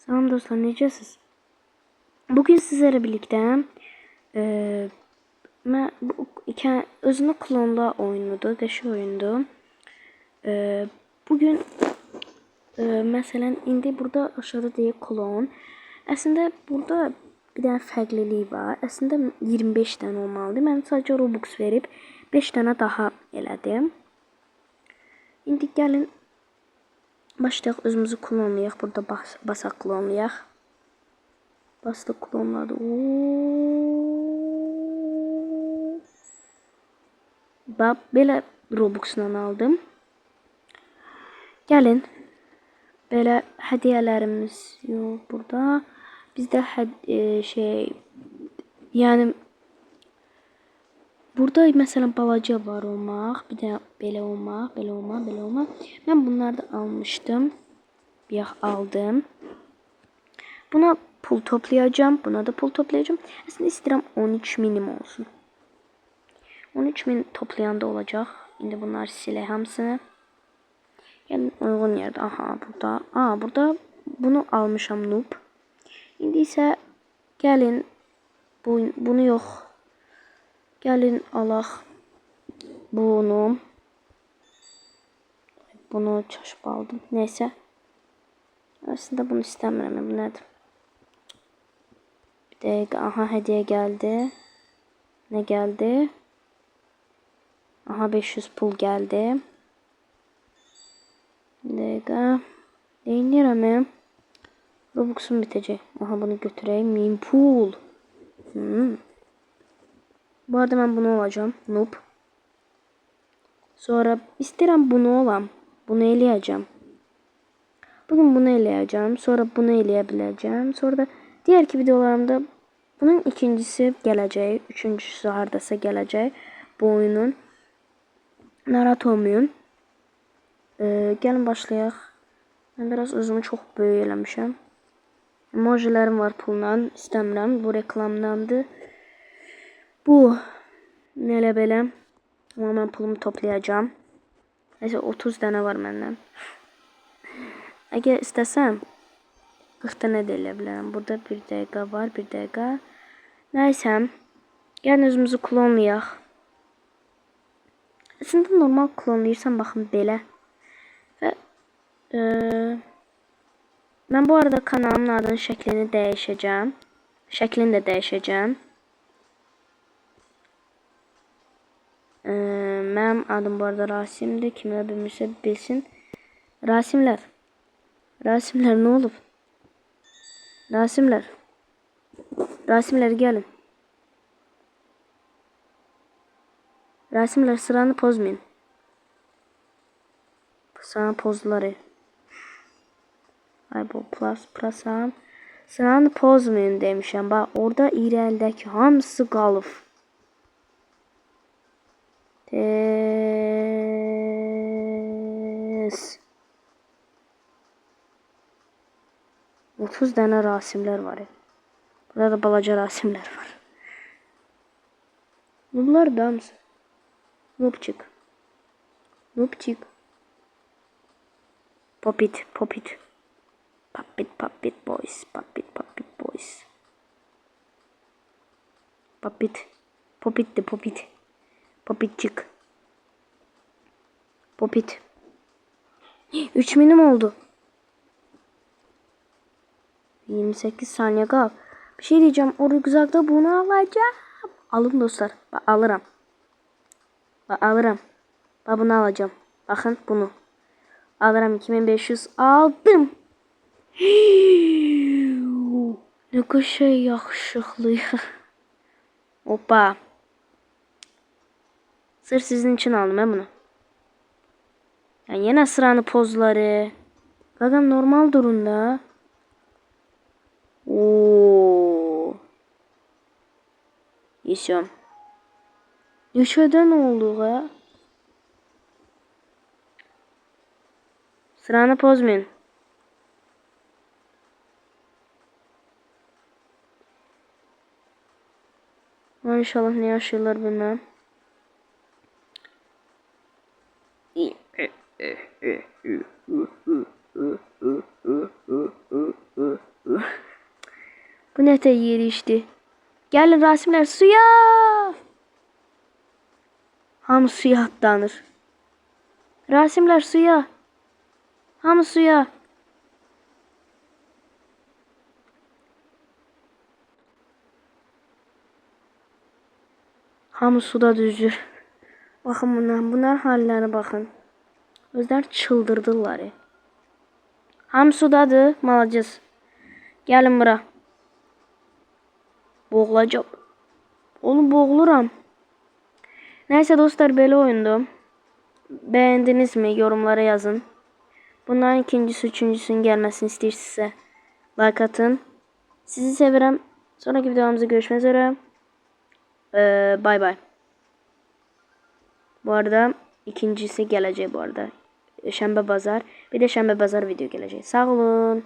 Selam dostlar, necəsiz? Bugün sizlerle birlikte özünü klonla oyunudur, qəşəng oyundur. Bugün məsələn indi burada aşağıda deyək klon. Əslində burada bir dənə fərqlilik var. Əslində 25 dənə olmalıdır. Mən sadəcə Robux verib 5 dənə daha elədim. İndi gəlin başlayaq, özümüzü klonlayaq. Burada basaq klonlayaq. Bastık klonladı. Bak belə Robux'la aldım. Gəlin. Belə hədiyyələrimiz yox burada. Bizdə yəni burada məsələn balaca var olmaq, bir də belə olmaq, belə olmaq, belə olmaq. Mən bunları da almışdım. Bir aldım. Buna pul toplayacağım. Buna da pul toplayacağım. Aslında istedim 13 minim olsun. 13 min toplayan da olacak. Şimdi bunlar silə hamısını. Yani uygun yerde. Aha burada. Burada bunu almışam noob. İndi isə gəlin bunu yox. Gəlin alaq bunu. Bunu çaşıb aldım. Neyse. Aslında bunu istəmirəm. Bu nədir? Bir dəqiqə. Aha hediye geldi. Ne geldi? Aha 500 pul geldi. Bir dakika. Değinirəm. Robux'um bitecek. Aha bunu götüreyim. 1000 pul. Bu arada ben bunu alacağım. Noob. Sonra isterim bunu olam. Bunu eləyəcəm. Bugün bunu eləyəcəm. Sonra bunu eləyə Sonra da diğer ki videolarımda bunun ikincisi gələcək. Üçüncüsü hardasa gələcək. Bu oyunun. Narahat olmayın. Gəlin başlayaq. Ben biraz özümü çok böyük eləmişəm. Emojilerim var pulla. İstəmirəm. Bu reklamdandır. Bu nələ belə. Ama mən pulumu toplayacağım. Neyse 30 dənə var məndən. Əgər istəsəm 40 dənə də elə bilərəm. Burada bir dəqiqə var. Bir dəqiqə. Neyse. Gəlin özümüzü klonlayaq. Aslında normal klonlayırsam baxın belə. Və mən bu arada kanalımın adının şəklini dəyişəcəm. Şəklini də dəyişəcəm. Mənim adım bu arada Rasim'dir. Kimlər bilmirsə bilsin. Rasimlər. Rasimlər nə olub? Rasimlər. Rasimlər gəlin. Rasimlər sıranı pozmayın. Sana pozları. Ay bu plasam. Sıranı pozmayın demişəm. Bax orada irəlidəki hamısı qalıb. Tez. 30 dənə rasimlər var. Burada da balaca rasimlər var. Bunlar da mısın? Nupçik. Nupçik. Popit. Popit. Popit boys. Popit boys. Popit. Popit de popit. Popitçik. Popit. 3 minim oldu. 28 saniye kal. Bir şey diyeceğim. O rüzgarda bunu alacağım. Alın dostlar. Bak alırım. Bak alırım. Bak bunu alacağım. Bakın bunu. Alırım 2500 aldım. Ne kadar yakışıklı. Hoppa. Sırf sizin için aldım ben bunu. Yani yine sıranı pozları. Bakın normal durumda. Oo. Yaşam. Neçədən oldu ha? Sıranı pozmayın. İnşallah ne yaşıyorlar bilmem. nətə yerişdi. Gəlin Rasimlər suya. Hamı suya atlanır. Rasimlər suya. Hamı suya. Hamı suda düzür. Baxın bunlar hallerine baxın. Özləri çıldırdılar. Hamı sudadır, malacağız. Gəlin bura. Boğulacağım. Oğlum boğuluram. Neyse dostlar, belə oyundu. Beğendiniz mi? Yorumlara yazın. Bunların ikincisi, üçüncüsünün gelmesini istəyirsinizsə like atın. Sizi sevirəm. Sonraki videomuzda görüşmek üzere. Bay bay. Bu arada ikincisi gelecek bu arada. Şənbə bazar. Bir de şənbə bazar video gelecek. Sağ olun.